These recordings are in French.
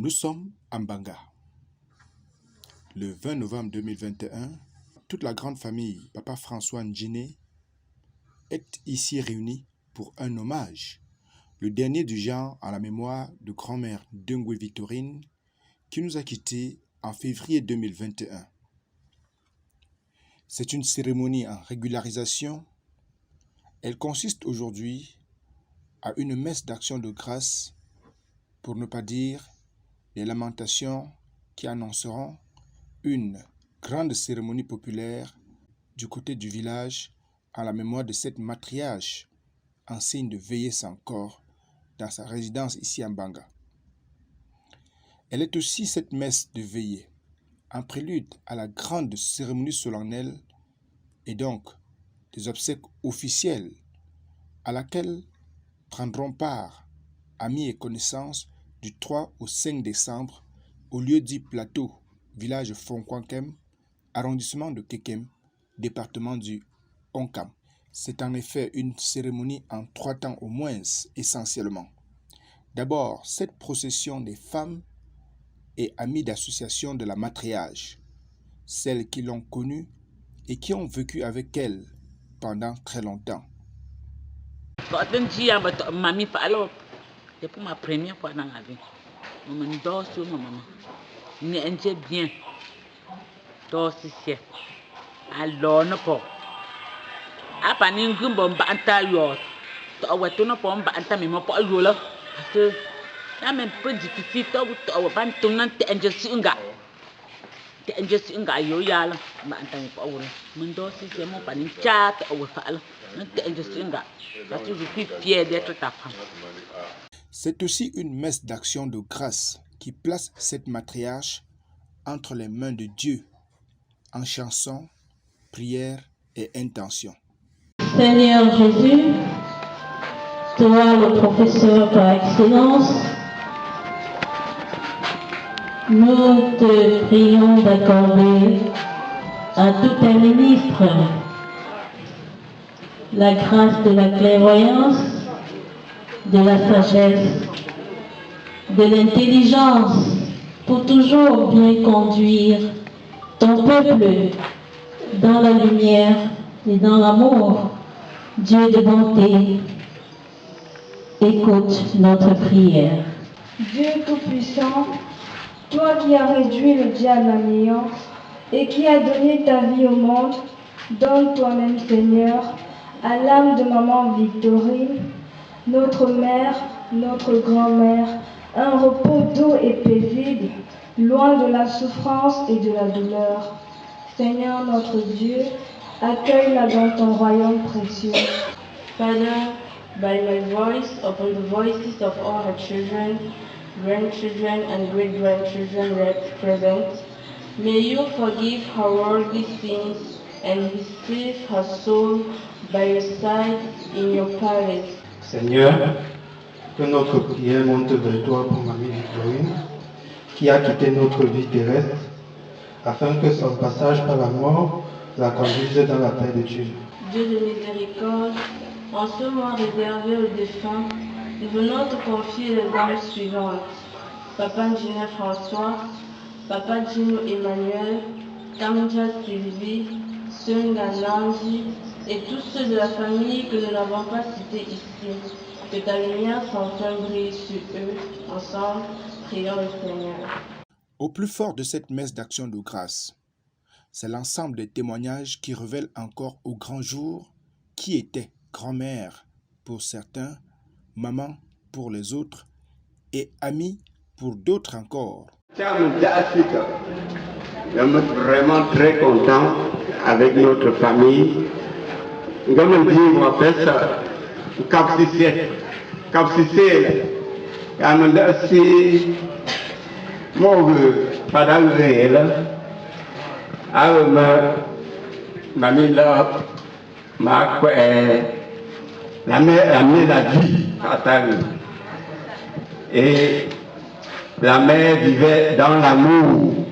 Nous sommes à Mbanga. Le 20 novembre 2021, toute la grande famille Papa François Ndjine est ici réunie pour un hommage, le dernier du genre à la mémoire de grand-mère Dengwe Victorine qui nous a quittés en février 2021. C'est une cérémonie en régularisation. Elle consiste aujourd'hui à une messe d'action de grâce, pour ne pas dire les lamentations qui annonceront une grande cérémonie populaire du côté du village à la mémoire de cette matriarche en signe de veiller sans corps dans sa résidence ici à Mbanga. Elle est aussi cette messe de veillée en prélude à la grande cérémonie solennelle et donc des obsèques officielles à laquelle prendront part amis et connaissances du 3 au 5 décembre au lieu dit Plateau, village Fonkwankem, arrondissement de Kekem, département du Onkam. C'est en effet une cérémonie en 3 temps au moins, essentiellement. D'abord, cette procession des femmes et amis d'association de la matriarche, celles qui l'ont connue et qui ont vécu avec elle pendant très longtemps. Depuis ma première fois dans la vie, maman dort sur ma maman. N'est bien. Dort ici. Alors, non pas. A pas ni ngumbo mbanta yo. To wato no po mbanta mi mo po yo la. Parce que là même peu difficile to ban to nan te enje singa. Te enje singa yo ya la mbanta mi po wala. Mon dort ici mon pas ni chat o fa la. Nan te enje singa. Parce que je suis fière d'être ta femme. C'est aussi une messe d'action de grâce qui place cette matriarche entre les mains de Dieu en chansons, prières et intentions. Seigneur Jésus, toi le professeur par excellence, nous te prions d'accorder à tous tes ministres la grâce de la clairvoyance, de la sagesse, de l'intelligence pour toujours bien conduire ton peuple dans la lumière et dans l'amour. Dieu de bonté, écoute notre prière. Dieu Tout-Puissant, toi qui as réduit le diable à néant et qui as donné ta vie au monde, donne toi-même, Seigneur, à l'âme de maman Victorine, notre mère, notre grand-mère, un repos doux et paisible, loin de la souffrance et de la douleur. Seigneur notre Dieu, accueille-la dans ton royaume précieux. Father, by my voice, upon the voices of all her children, grandchildren, and great-grandchildren present, may you forgive her worldly sins and receive her soul by your side in your palace. Seigneur, que notre prière monte vers toi pour Mamie Victorine, qui a quitté notre vie terrestre, afin que son passage par la mort la conduise dans la paix de Dieu. Dieu de miséricorde, en ce mois réservé aux défunts, nous venons te confier les âmes suivantes. Papa Ndjine François, Papa Djino Emmanuel, Tamja Sylvie, Sunga Nandi et tous ceux de la famille que nous n'avons pas cités ici. Que ta lumière sans fin brille sur eux. Ensemble, prions le Seigneur. Au plus fort de cette messe d'action de grâce, c'est l'ensemble des témoignages qui révèlent encore au grand jour qui était grand-mère pour certains, maman pour les autres et amie pour d'autres encore. Je suis vraiment très content avec notre famille. Comme on dit, on appelle ça Capsicé. Capsicé, si moi, pendant le réel, ma mère là, la mère la vie à Taru. Et la mère vivait dans l'amour.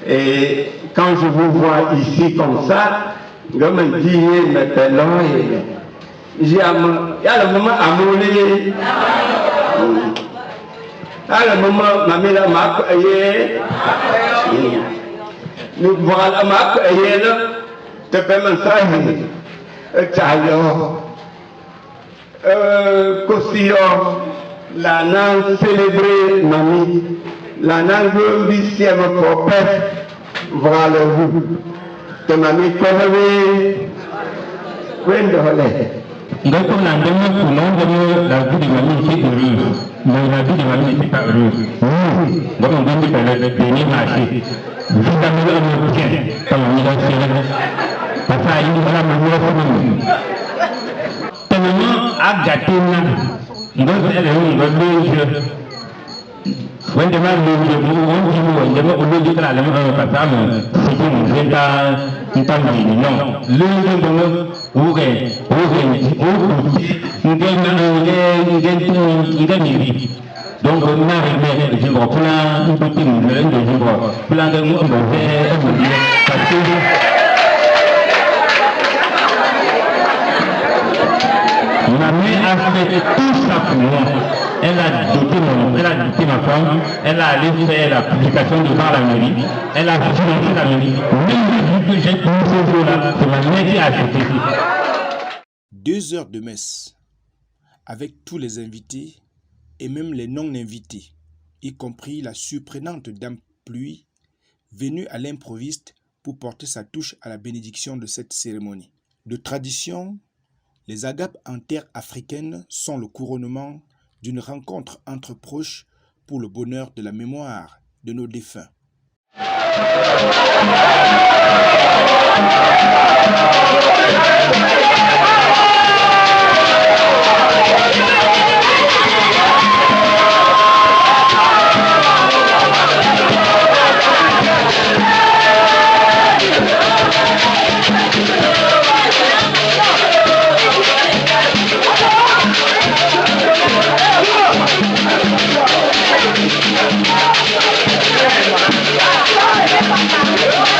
Et quand je vous vois ici comme ça, je me dis, maintenant, il y a le moment amoureux. À le moment, ma mère m'a payé. Nous voilà m'a payé là. Tu peux me faire Tchayo. Kosio. La nan célébrée, mamie. La nan glorifiée, mon père. Voilà vous. Que mamie connaît. Donc, on a donné pour l'envoyer la vie de mamie était heureuse, mais la vie de mamie n'était pas heureuse. Donc, on doit dire que le dernier marché, évidemment, on me tient, comme on dit dans le parce qu'il y a une mamie. Tellement à gâter, donc, elle est une bonne. When the man lives the room, the man will look at the Patamo, sitting in the Tammy, no, losing the room, donc on arrive à vivre plein de petits moulins de vivre plein de monde parce que ma mère a fait tout ça pour moi. Elle a doté ma femme, elle a allé faire la publication devant la mairie, elle a financé la mairie. Même que j'ai tout ce jour-là, c'est ma mère qui a acheté. 2 heures de messe, avec tous les invités et même les non-invités, y compris la surprenante dame Pluie, venue à l'improviste pour porter sa touche à la bénédiction de cette cérémonie. De tradition, les agapes en terre africaine sont le couronnement d'une rencontre entre proches pour le bonheur de la mémoire de nos défunts. Yeah.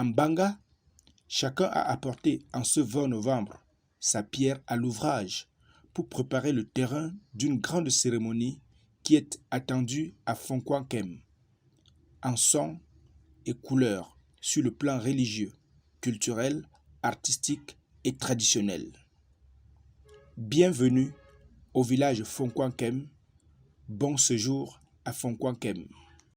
En Banga, chacun a apporté en ce 20 novembre sa pierre à l'ouvrage pour préparer le terrain d'une grande cérémonie qui est attendue à Fonkwankem, en son et couleur sur le plan religieux, culturel, artistique et traditionnel. Bienvenue au village Fonkwankem. Bon séjour à Fonkwankem.